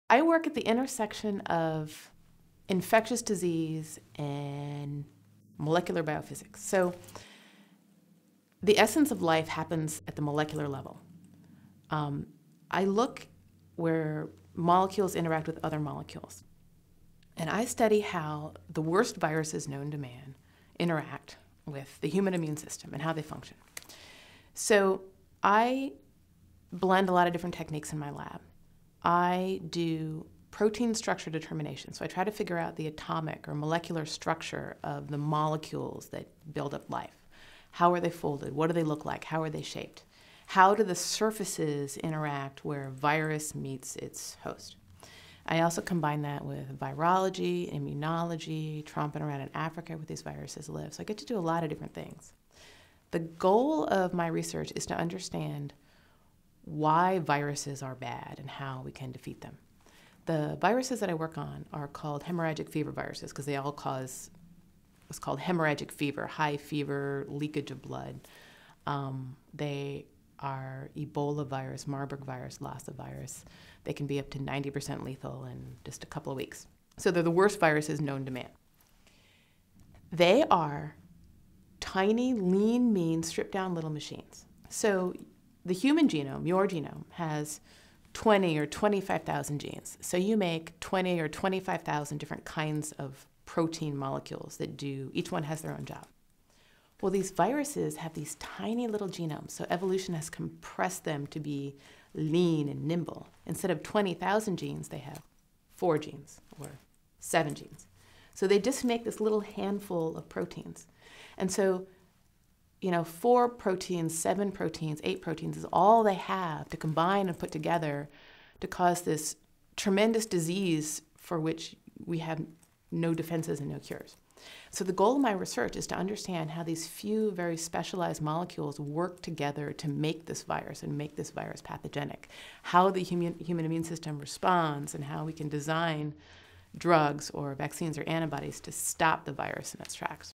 I work at the intersection of infectious disease and molecular biophysics. So the essence of life happens at the molecular level. I look where molecules interact with other molecules. And I study how the worst viruses known to man interact with the human immune system and how they function. So I blend a lot of different techniques in my lab. I do protein structure determination. So I try to figure out the atomic or molecular structure of the molecules that build up life. How are they folded? What do they look like? How are they shaped? How do the surfaces interact where a virus meets its host? I also combine that with virology, immunology, tromping around in Africa where these viruses live. So I get to do a lot of different things. The goal of my research is to understand why viruses are bad and how we can defeat them. The viruses that I work on are called hemorrhagic fever viruses because they all cause what's called hemorrhagic fever, high fever, leakage of blood. They are Ebola virus, Marburg virus, Lassa virus. They can be up to 90% lethal in just a couple of weeks. So they're the worst viruses known to man. They are tiny, lean, mean, stripped down little machines. So the human genome, your genome, has 20 or 25,000 genes. So you make 20 or 25,000 different kinds of protein molecules that do, each one has their own job. Well, these viruses have these tiny little genomes, so evolution has compressed them to be lean and nimble. Instead of 20,000 genes, they have 4 genes or 7 genes. So they just make this little handful of proteins. And so, 4 proteins, 7 proteins, 8 proteins is all they have to combine and put together to cause this tremendous disease for which we have no defenses and no cures. So the goal of my research is to understand how these few very specialized molecules work together to make this virus and make this virus pathogenic, how the human immune system responds, and how we can design drugs or vaccines or antibodies to stop the virus in its tracks.